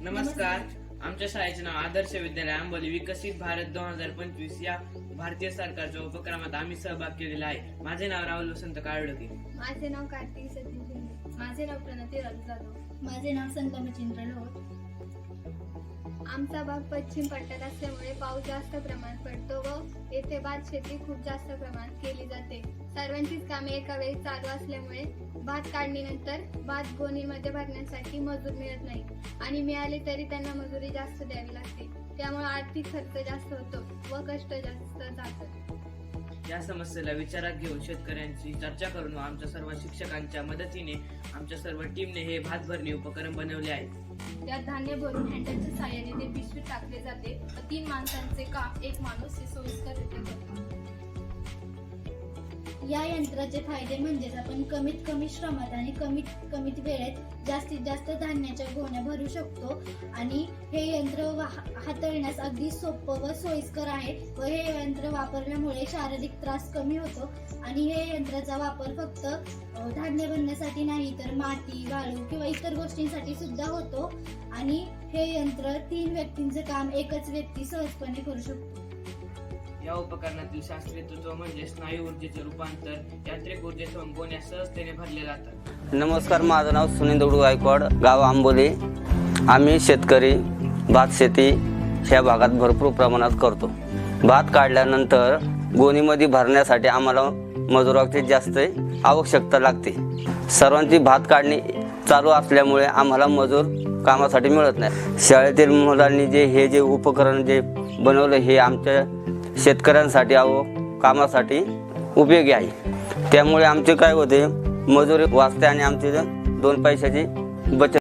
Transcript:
नमस्कार. आमच्या शाळेचे नाव आदर्श विद्यालय आंबोली विकसित भारत 2025 या भारतीय सरकारच्या उपक्रमात आम्ही सहभाग केलेला आहे. माझे नाव राहुल वसंत काळडके. माझे नाव कार्तिक सतीश शिंदे. माझे नाव प्रणती राजू जाधव. माझे नाव संगम चिंद्र लोट. आमचा भाग पश्चिम पट्ट्यात असल्यामुळे पाऊस जास्त प्रमाणात पडतो व येथे भात शेती खूप जास्त प्रमाणात केली जाते. सर्वांचीच कामे एका वेळी चालू असल्यामुळे भात काढणीनंतर भात गोणीमध्ये भरण्यासाठी मजूर मिळत नाही आणि मिळाले तरी त्यांना मजुरी जास्त द्यावी लागते. त्यामुळे आर्थिक खर्च जास्त होतो व कष्ट जास्त जातात. या समस्येला विचारात घेऊन शेतकऱ्यांची चर्चा करून व आमच्या सर्व शिक्षकांच्या मदतीने आमच्या सर्व टीमने हे भात भरणी उपक्रम बनवले आहे. त्यात धान्य भरून हँडलच्या साहाय्याने ते पिशवीत टाकले जाते व 3 माणसांचे काम एक माणूस हे सोयीस्कररित्या करतो. या यंत्राचे फायदे म्हणजेच आपण कमीत कमी श्रमात आणि कमीत वेळेत जास्तीत जास्त धान्याच्या गोण्या भरू शकतो आणि हे यंत्र हाताळण्यास अगदी सोपं व सोयीस्कर आहे व हे यंत्र वापरल्यामुळे शारीरिक त्रास कमी होतो आणि हे यंत्राचा वापर फक्त धान्य भरण्यासाठी नाही तर माती, वाळू किंवा इतर गोष्टींसाठी सुद्धा होतो आणि हे यंत्र 3 व्यक्तींचे काम एकच व्यक्ती सहजपणे करू शकतो. या उपकरणातील शास्त्रीय तत्व म्हणजे स्नायू ऊर्जेचे रूपांतर यांत्रिक ऊर्जेसह गोण्या सहजतेने भरले जातात. नमस्कार, माझं नाव सुनील दगडू गायकवाड, गाव आंबोली. आम्ही शेतकरी भात शेती ह्या भागात भरपूर प्रमाणात करतो. भात काढल्यानंतर गोणीमध्ये भरण्यासाठी आम्हाला मजुराची जास्त आवश्यकता लागते. सर्वांची भात काढणी चालू असल्यामुळे आम्हाला मजूर कामासाठी मिळत नाही. शाळेतील मुलांनी हे उपकरण बनवलं हे आमच्या शेतकऱ्यांसाठी कामासाठी उपयोगी आहे. त्यामुळे आमचे काय होते, मजुरी वाचते आणि आमची 2 पैशाची बचत